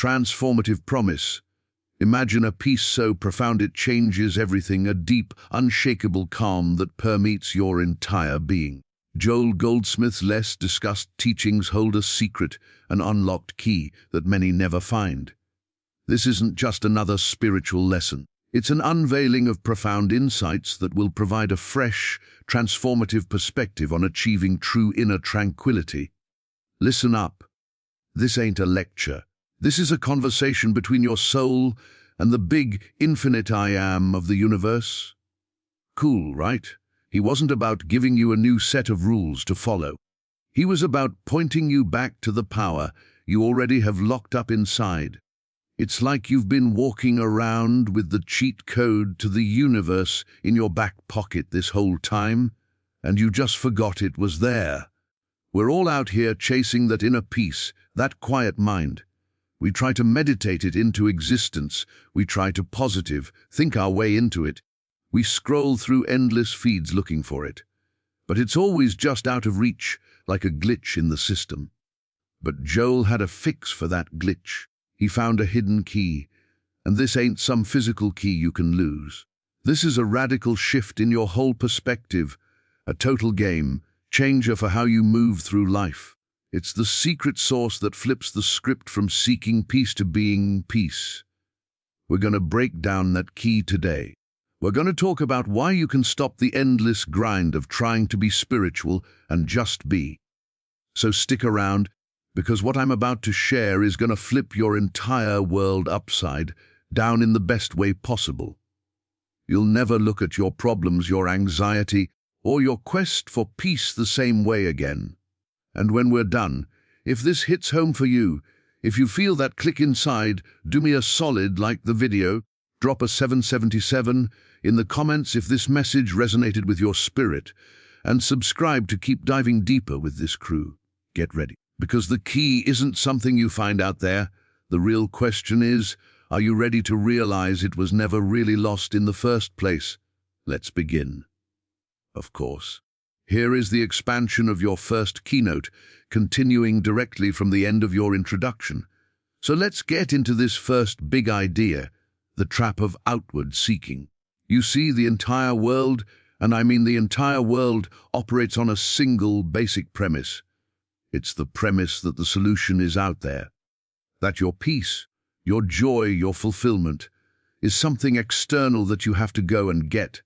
Transformative promise. Imagine a peace so profound it changes everything, a deep, unshakable calm that permeates your entire being. Joel Goldsmith's less discussed teachings hold a secret, an unlocked key that many never find. This isn't just another spiritual lesson. It's an unveiling of profound insights that will provide a fresh, transformative perspective on achieving true inner tranquility. Listen up. This ain't a lecture. This is a conversation between your soul and the big, infinite I Am of the universe. Cool, right? He wasn't about giving you a new set of rules to follow. He was about pointing you back to the power you already have locked up inside. It's like you've been walking around with the cheat code to the universe in your back pocket this whole time, and you just forgot it was there. We're all out here chasing that inner peace, that quiet mind. We try to meditate it into existence. We try to think our way into it. We scroll through endless feeds looking for it. But it's always just out of reach, like a glitch in the system. But Joel had a fix for that glitch. He found a hidden key, and this ain't some physical key you can lose. This is a radical shift in your whole perspective, a total game changer for how you move through life. It's the secret sauce that flips the script from seeking peace to being peace. We're going to break down that key today. We're going to talk about why you can stop the endless grind of trying to be spiritual and just be. So stick around, because what I'm about to share is going to flip your entire world upside down in the best way possible. You'll never look at your problems, your anxiety, or your quest for peace the same way again. And when we're done, if this hits home for you, if you feel that click inside, do me a solid, like the video, drop a 777 in the comments if this message resonated with your spirit, and subscribe to keep diving deeper with this crew. Get ready. Because the key isn't something you find out there. The real question is, are you ready to realize it was never really lost in the first place? Let's begin. Of course. Here is the expansion of your first keynote, continuing directly from the end of your introduction. So let's get into this first big idea, the trap of outward seeking. You see, the entire world, and I mean the entire world, operates on a single basic premise. It's the premise that the solution is out there. That your peace, your joy, your fulfillment is something external that you have to go and get.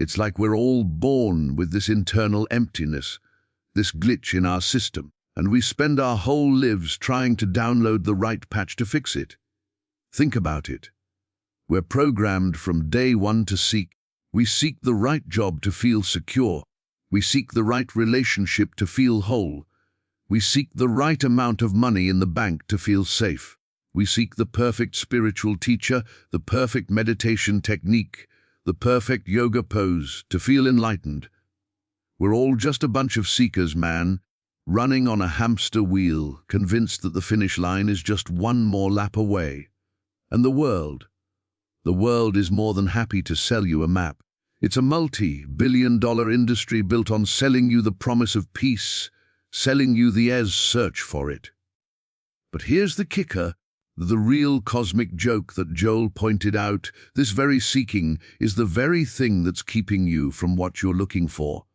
It's like we're all born with this internal emptiness, this glitch in our system, and we spend our whole lives trying to download the right patch to fix it. Think about it. We're programmed from day one to seek. We seek the right job to feel secure. We seek the right relationship to feel whole. We seek the right amount of money in the bank to feel safe. We seek the perfect spiritual teacher, the perfect meditation technique, the perfect yoga pose to feel enlightened. We're all just a bunch of seekers, man, running on a hamster wheel, convinced that the finish line is just one more lap away. And the world is more than happy to sell you a map. It's a multi-billion-dollar industry built on selling you the promise of peace, selling you the search for it. But here's the kicker, the real cosmic joke that Joel pointed out. This very seeking is the very thing that's keeping you from what you're looking for.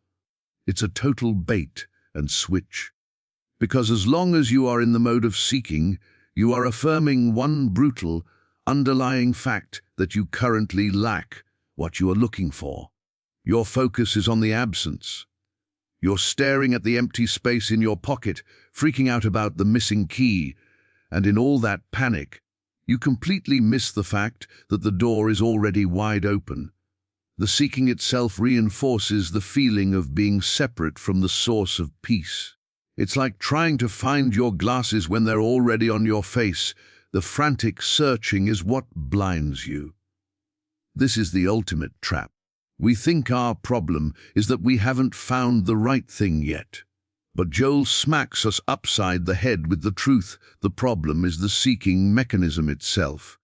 It's a total bait and switch. Because as long as you are in the mode of seeking, you are affirming one brutal, underlying fact that you currently lack what you are looking for. Your focus is on the absence. You're staring at the empty space in your pocket, freaking out about the missing key, and in all that panic, you completely miss the fact that the door is already wide open. The seeking itself reinforces the feeling of being separate from the source of peace. It's like trying to find your glasses when they're already on your face. The frantic searching is what blinds you. This is the ultimate trap. We think our problem is that we haven't found the right thing yet. But Joel smacks us upside the head with the truth. The problem is the seeking mechanism itself.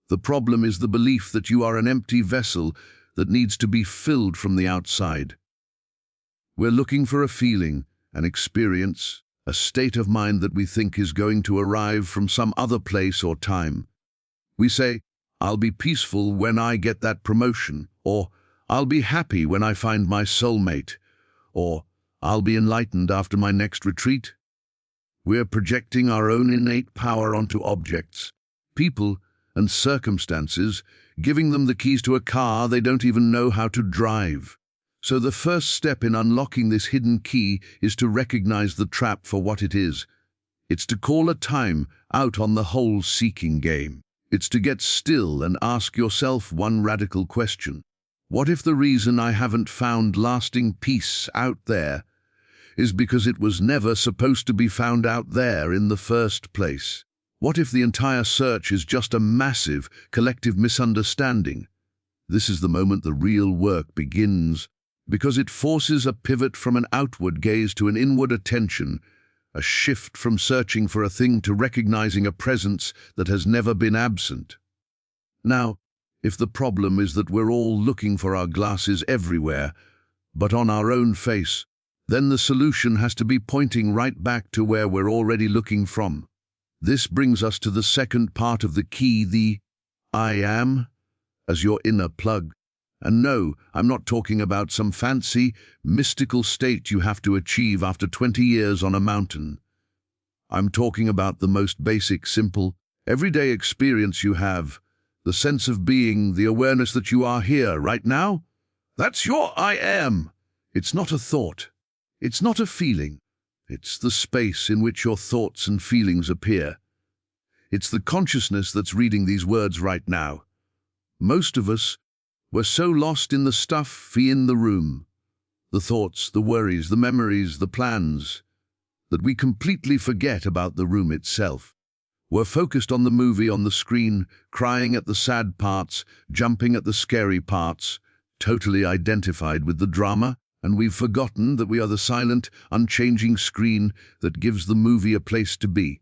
The problem is the belief that you are an empty vessel that needs to be filled from the outside. We're looking for a feeling, an experience, a state of mind that we think is going to arrive from some other place or time. We say, I'll be peaceful when I get that promotion, or I'll be happy when I find my soulmate, or I'll be enlightened after my next retreat. We're projecting our own innate power onto objects, people, and circumstances, giving them the keys to a car they don't even know how to drive. So the first step in unlocking this hidden key is to recognize the trap for what it is. It's to call a time out on the whole seeking game. It's to get still and ask yourself one radical question. What if the reason I haven't found lasting peace out there is because it was never supposed to be found out there in the first place? What if the entire search is just a massive, collective misunderstanding? This is the moment the real work begins, because it forces a pivot from an outward gaze to an inward attention, a shift from searching for a thing to recognizing a presence that has never been absent. Now, if the problem is that we're all looking for our glasses everywhere, but on our own face, then the solution has to be pointing right back to where we're already looking from. This brings us to the second part of the key, the I am, as your inner plug. And no, I'm not talking about some fancy, mystical state you have to achieve after 20 years on a mountain. I'm talking about the most basic, simple, everyday experience you have, the sense of being, the awareness that you are here, right now. That's your I am. It's not a thought. It's not a feeling. It's the space in which your thoughts and feelings appear. It's the consciousness that's reading these words right now. Most of us, we're so lost in the stuff in the room, the thoughts, the worries, the memories, the plans, that we completely forget about the room itself. We're focused on the movie on the screen, crying at the sad parts, jumping at the scary parts, totally identified with the drama, and we've forgotten that we are the silent, unchanging screen that gives the movie a place to be.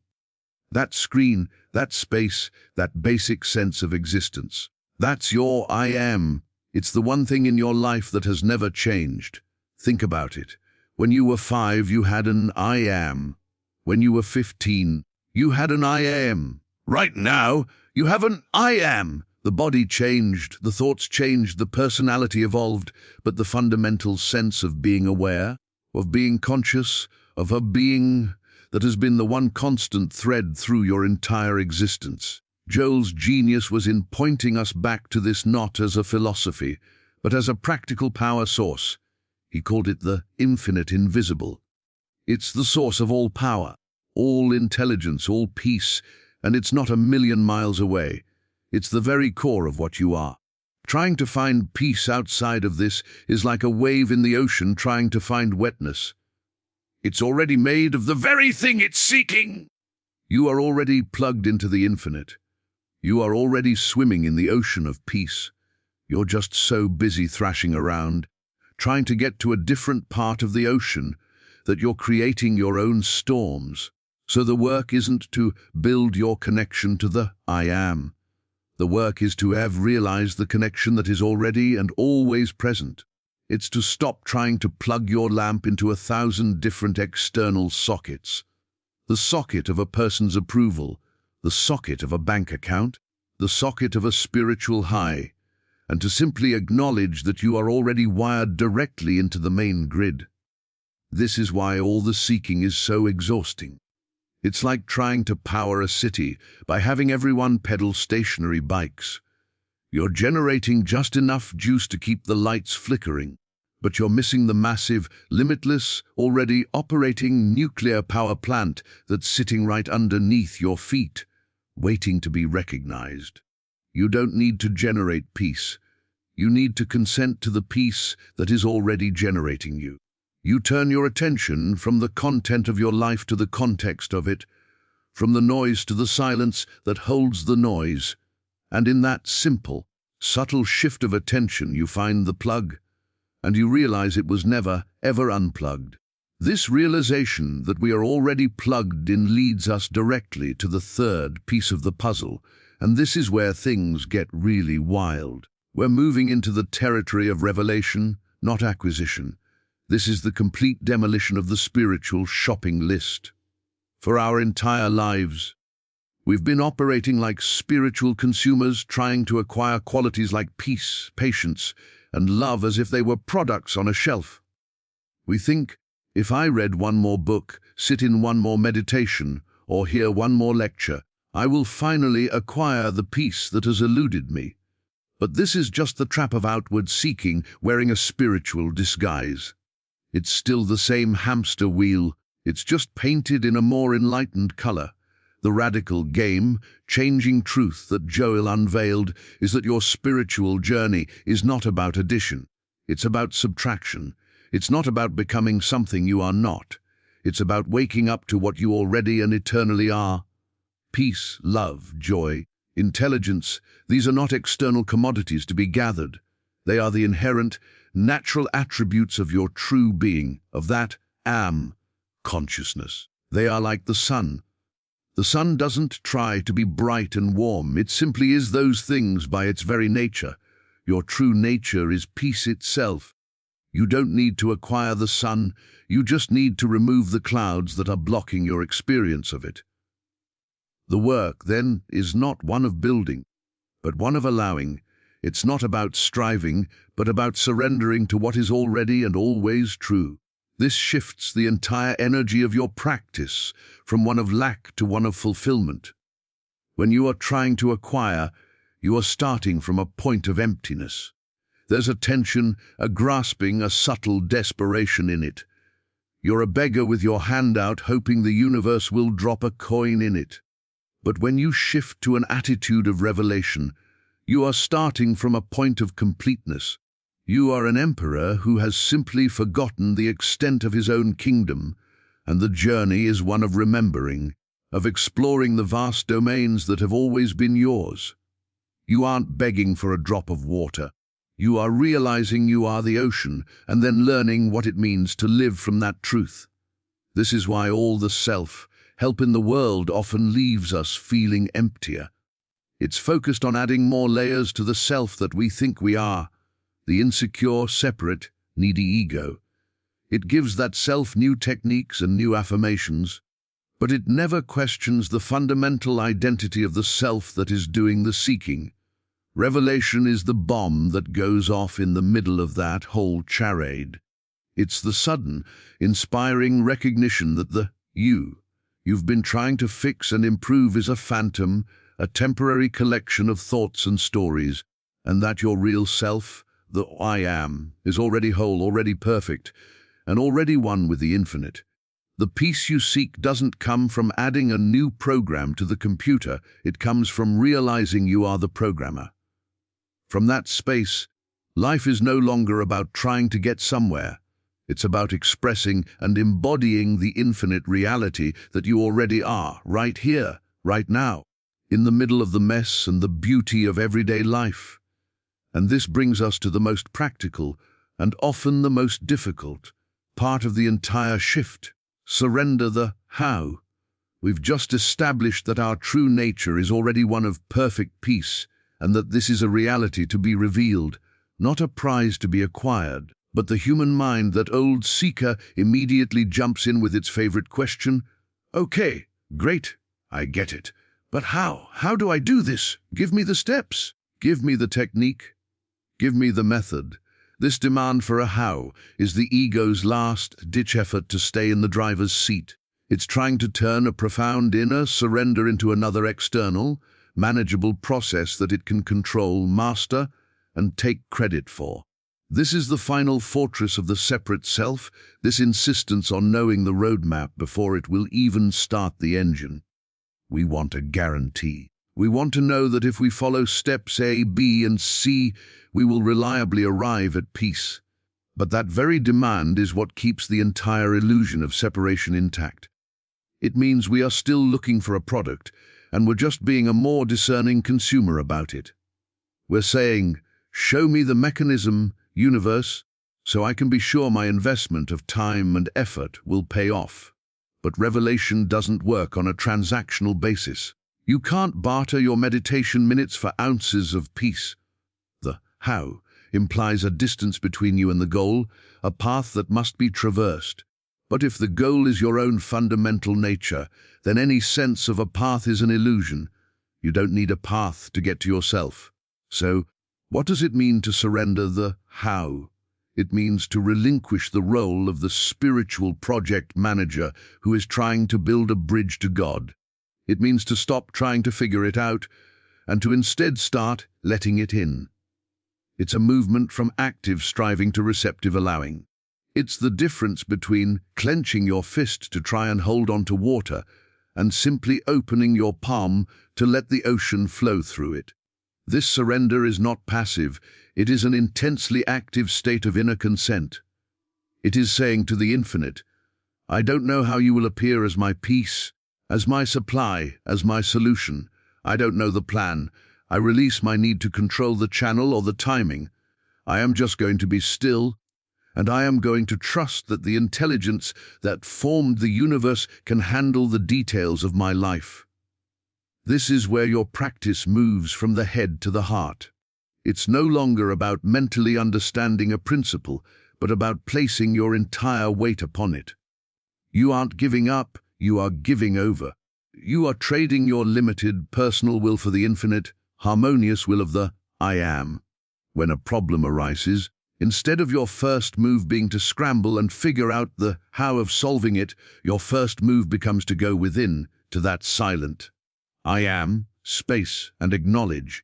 That screen, that space, that basic sense of existence. That's your I am. It's the one thing in your life that has never changed. Think about it. When you were 5, you had an I am. When you were 15, you had an I am. Right now, you have an I am. The body changed, the thoughts changed, the personality evolved, but the fundamental sense of being aware, of being conscious, of a being that has been the one constant thread through your entire existence. Joel's genius was in pointing us back to this not as a philosophy, but as a practical power source. He called it the infinite invisible. It's the source of all power, all intelligence, all peace, and it's not a million miles away. It's the very core of what you are. Trying to find peace outside of this is like a wave in the ocean trying to find wetness. It's already made of the very thing it's seeking. You are already plugged into the infinite. You are already swimming in the ocean of peace. You're just so busy thrashing around, trying to get to a different part of the ocean, that you're creating your own storms. So the work isn't to build your connection to the I am. The work is to have realized the connection that is already and always present. It's to stop trying to plug your lamp into 1,000 different external sockets. The socket of a person's approval, the socket of a bank account, the socket of a spiritual high, and to simply acknowledge that you are already wired directly into the main grid. This is why all the seeking is so exhausting. It's like trying to power a city by having everyone pedal stationary bikes. You're generating just enough juice to keep the lights flickering, but you're missing the massive, limitless, already operating nuclear power plant that's sitting right underneath your feet, waiting to be recognized. You don't need to generate peace. You need to consent to the peace that is already generating you. You turn your attention from the content of your life to the context of it, from the noise to the silence that holds the noise, and in that simple, subtle shift of attention you find the plug, and you realize it was never, ever unplugged. This realization that we are already plugged in leads us directly to the third piece of the puzzle, and this is where things get really wild. We're moving into the territory of revelation, not acquisition. This is the complete demolition of the spiritual shopping list. For our entire lives, we've been operating like spiritual consumers, trying to acquire qualities like peace, patience, and love as if they were products on a shelf. We think, if I read one more book, sit in one more meditation, or hear one more lecture, I will finally acquire the peace that has eluded me. But this is just the trap of outward seeking, wearing a spiritual disguise. It's still the same hamster wheel, it's just painted in a more enlightened color. The radical game, changing truth that Joel unveiled is that your spiritual journey is not about addition. It's about subtraction. It's not about becoming something you are not. It's about waking up to what you already and eternally are. Peace, love, joy, intelligence, these are not external commodities to be gathered. They are the inherent, natural attributes of your true being, of that consciousness. They are like the sun. The sun doesn't try to be bright and warm. It simply is those things by its very nature. Your true nature is peace itself. You don't need to acquire the sun. You just need to remove the clouds that are blocking your experience of it. The work, then, is not one of building, but one of allowing. It's not about striving, but about surrendering to what is already and always true. This shifts the entire energy of your practice from one of lack to one of fulfillment. When you are trying to acquire, you are starting from a point of emptiness. There's a tension, a grasping, a subtle desperation in it. You're a beggar with your hand out, hoping the universe will drop a coin in it. But when you shift to an attitude of revelation, you are starting from a point of completeness. You are an emperor who has simply forgotten the extent of his own kingdom, and the journey is one of remembering, of exploring the vast domains that have always been yours. You aren't begging for a drop of water. You are realizing you are the ocean, and then learning what it means to live from that truth. This is why all the self-help in the world often leaves us feeling emptier. It's focused on adding more layers to the self that we think we are. The insecure, separate, needy ego. It gives that self new techniques and new affirmations, but it never questions the fundamental identity of the self that is doing the seeking. Revelation is the bomb that goes off in the middle of that whole charade. It's the sudden, inspiring recognition that the you've been trying to fix and improve is a phantom, a temporary collection of thoughts and stories, and that your real self, the I am, is already whole, already perfect, and already one with the infinite. The peace you seek doesn't come from adding a new program to the computer. It comes from realizing you are the programmer. From that space, life is no longer about trying to get somewhere. It's about expressing and embodying the infinite reality that you already are, right here, right now, in the middle of the mess and the beauty of everyday life. And this brings us to the most practical, and often the most difficult, part of the entire shift. Surrender the how. We've just established that our true nature is already one of perfect peace, and that this is a reality to be revealed, not a prize to be acquired. But the human mind, that old seeker, immediately jumps in with its favorite question. Okay, great, I get it. But how? How do I do this? Give me the steps. Give me the technique. Give me the method. This demand for a how is the ego's last-ditch effort to stay in the driver's seat. It's trying to turn a profound inner surrender into another external, manageable process that it can control, master, and take credit for. This is the final fortress of the separate self, this insistence on knowing the roadmap before it will even start the engine. We want a guarantee. We want to know that if we follow steps A, B, and C, we will reliably arrive at peace. But that very demand is what keeps the entire illusion of separation intact. It means we are still looking for a product, and we're just being a more discerning consumer about it. We're saying, show me the mechanism, universe, so I can be sure my investment of time and effort will pay off. But revelation doesn't work on a transactional basis. You can't barter your meditation minutes for ounces of peace. The how implies a distance between you and the goal, a path that must be traversed. But if the goal is your own fundamental nature, then any sense of a path is an illusion. You don't need a path to get to yourself. So, what does it mean to surrender the how? It means to relinquish the role of the spiritual project manager who is trying to build a bridge to God. It means to stop trying to figure it out and to instead start letting it in. It's a movement from active striving to receptive allowing. It's the difference between clenching your fist to try and hold on to water and simply opening your palm to let the ocean flow through it. This surrender is not passive, it is an intensely active state of inner consent. It is saying to the infinite, I don't know how you will appear as my peace, as my supply, as my solution. I don't know the plan. I release my need to control the channel or the timing. I am just going to be still, and I am going to trust that the intelligence that formed the universe can handle the details of my life. This is where your practice moves from the head to the heart. It's no longer about mentally understanding a principle, but about placing your entire weight upon it. You aren't giving up, you are giving over. You are trading your limited personal will for the infinite, harmonious will of the I am. When a problem arises, instead of your first move being to scramble and figure out the how of solving it, your first move becomes to go within, to that silent I am, space, and acknowledge.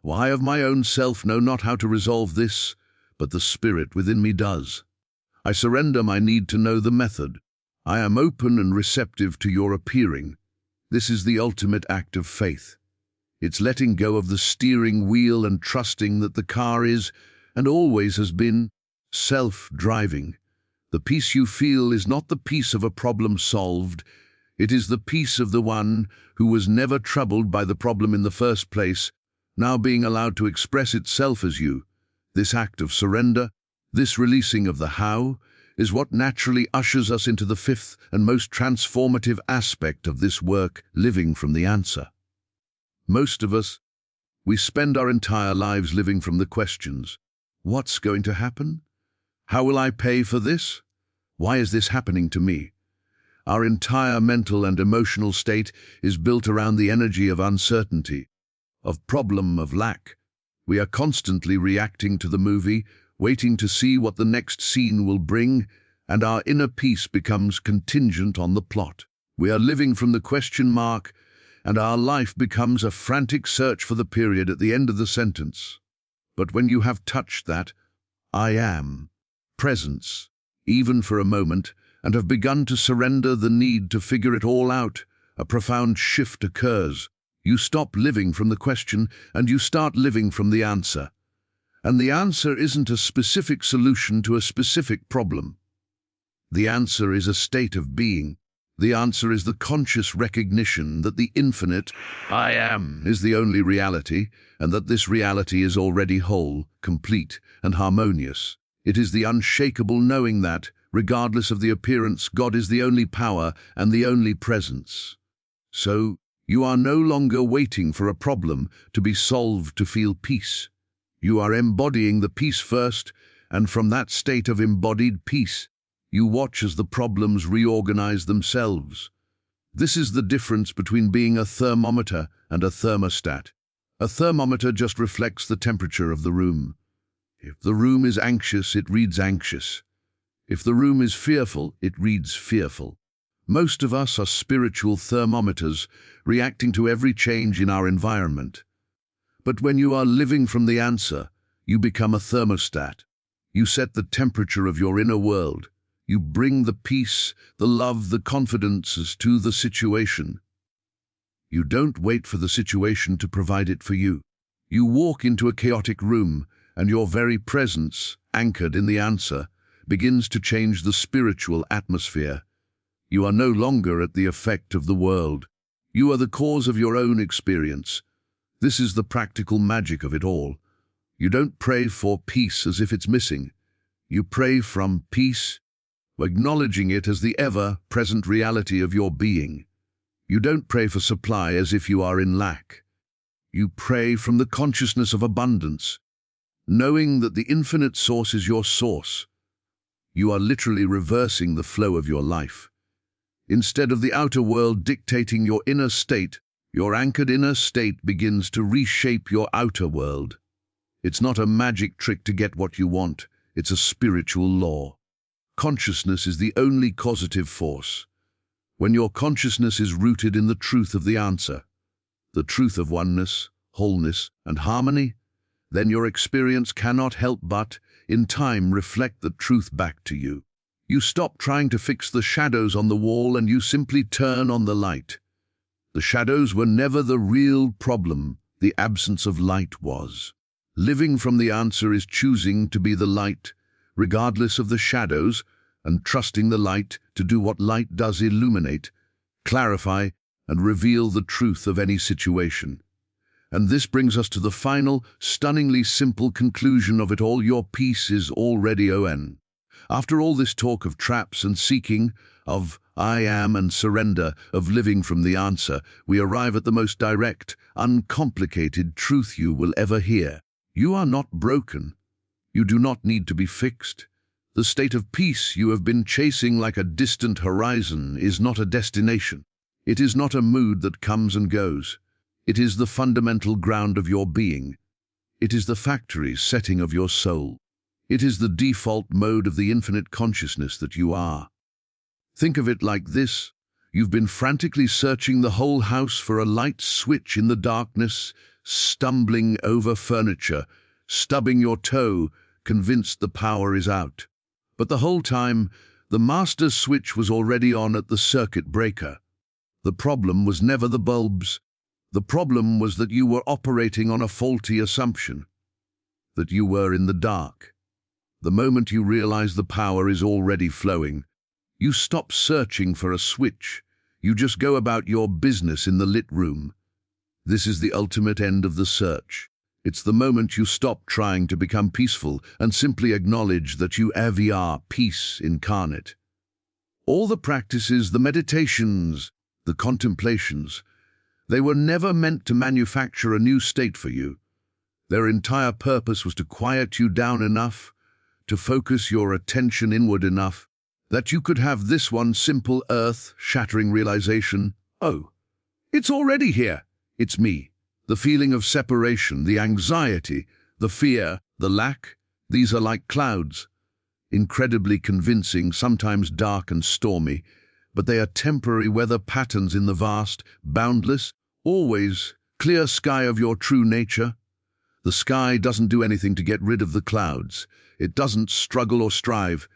I of my own self know not how to resolve this, but the spirit within me does. I surrender my need to know the method. I am open and receptive to your appearing. This is the ultimate act of faith. It's letting go of the steering wheel and trusting that the car is, and always has been, self-driving. The peace you feel is not the peace of a problem solved. It is the peace of the one who was never troubled by the problem in the first place, now being allowed to express itself as you. This act of surrender, this releasing of the how, is what naturally ushers us into the fifth and most transformative aspect of this work, living from the answer. Most of us, we spend our entire lives living from the questions. What's going to happen? How will I pay for this? Why is this happening to me? Our entire mental and emotional state is built around the energy of uncertainty, of problem, of lack. We are constantly reacting to the movie, waiting to see what the next scene will bring, and our inner peace becomes contingent on the plot. We are living from the question mark, and our life becomes a frantic search for the period at the end of the sentence. But when you have touched that I am, presence, even for a moment, and have begun to surrender the need to figure it all out, a profound shift occurs. You stop living from the question and you start living from the answer. And the answer isn't a specific solution to a specific problem. The answer is a state of being. The answer is the conscious recognition that the infinite, I am, is the only reality, and that this reality is already whole, complete, and harmonious. It is the unshakable knowing that, regardless of the appearance, God is the only power and the only presence. So, you are no longer waiting for a problem to be solved to feel peace. You are embodying the peace first, and from that state of embodied peace, you watch as the problems reorganize themselves. This is the difference between being a thermometer and a thermostat. A thermometer just reflects the temperature of the room. If the room is anxious, it reads anxious. If the room is fearful, it reads fearful. Most of us are spiritual thermometers, reacting to every change in our environment. But when you are living from the answer, you become a thermostat. You set the temperature of your inner world. You bring the peace, the love, the confidences to the situation. You don't wait for the situation to provide it for you. You walk into a chaotic room, and your very presence, anchored in the answer, begins to change the spiritual atmosphere. You are no longer at the effect of the world. You are the cause of your own experience. This is the practical magic of it all. You don't pray for peace as if it's missing. You pray from peace, acknowledging it as the ever-present reality of your being. You don't pray for supply as if you are in lack. You pray from the consciousness of abundance, knowing that the infinite source is your source. You are literally reversing the flow of your life. Instead of the outer world dictating your inner state, your anchored inner state begins to reshape your outer world. It's not a magic trick to get what you want, it's a spiritual law. Consciousness is the only causative force. When your consciousness is rooted in the truth of the answer, the truth of oneness, wholeness, and harmony, then your experience cannot help but, in time, reflect the truth back to you. You stop trying to fix the shadows on the wall and you simply turn on the light. The shadows were never the real problem, the absence of light was. Living from the answer is choosing to be the light, regardless of the shadows, and trusting the light to do what light does: illuminate, clarify, and reveal the truth of any situation. And this brings us to the final, stunningly simple conclusion of it all: your peace is already on. After all this talk of traps and seeking, of I am and surrender, of living from the answer, we arrive at the most direct, uncomplicated truth you will ever hear. You are not broken. You do not need to be fixed. The state of peace you have been chasing like a distant horizon is not a destination. It is not a mood that comes and goes. It is the fundamental ground of your being. It is the factory setting of your soul. It is the default mode of the infinite consciousness that you are. Think of it like this. You've been frantically searching the whole house for a light switch in the darkness, stumbling over furniture, stubbing your toe, convinced the power is out. But the whole time, the master switch was already on at the circuit breaker. The problem was never the bulbs. The problem was that you were operating on a faulty assumption, that you were in the dark. The moment you realize the power is already flowing, you stop searching for a switch. You just go about your business in the lit room. This is the ultimate end of the search. It's the moment you stop trying to become peaceful and simply acknowledge that you are peace incarnate. All the practices, the meditations, the contemplations, they were never meant to manufacture a new state for you. Their entire purpose was to quiet you down enough, to focus your attention inward enough, that you could have this one simple earth-shattering realization: oh, it's already here. It's me. The feeling of separation, the anxiety, the fear, the lack, these are like clouds. Incredibly convincing, sometimes dark and stormy, but they are temporary weather patterns in the vast, boundless, always clear sky of your true nature. The sky doesn't do anything to get rid of the clouds. It doesn't struggle or strive.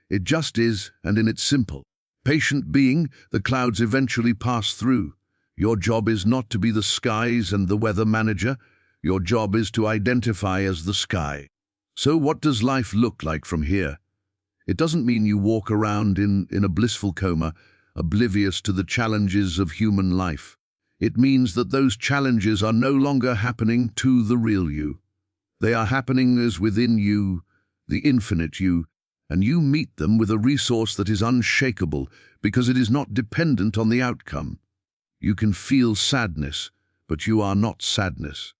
It just is, and in its simple, patient being, the clouds eventually pass through. Your job is not to be the skies and the weather manager. Your job is to identify as the sky. So what does life look like from here? It doesn't mean you walk around in a blissful coma, oblivious to the challenges of human life. It means that those challenges are no longer happening to the real you. They are happening as within you, the infinite you, and you meet them with a resource that is unshakable because it is not dependent on the outcome. You can feel sadness, but you are not sadness.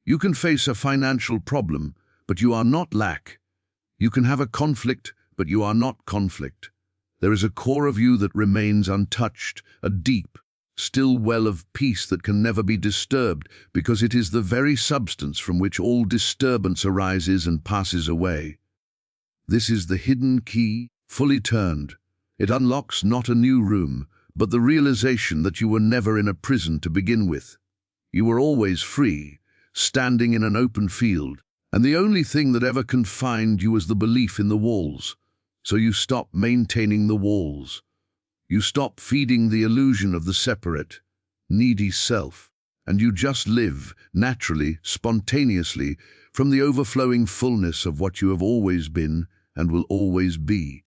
You can face a financial problem, but you are not lack. You can have a conflict, but you are not conflict. There is a core of you that remains untouched, a deep, still well of peace that can never be disturbed, because it is the very substance from which all disturbance arises and passes away. This is the hidden key, fully turned. It unlocks not a new room, but the realization that you were never in a prison to begin with. You were always free, standing in an open field, and the only thing that ever confined you was the belief in the walls. So you stop maintaining the walls. You stop feeding the illusion of the separate, needy self, and you just live, naturally, spontaneously, from the overflowing fullness of what you have always been and will always be.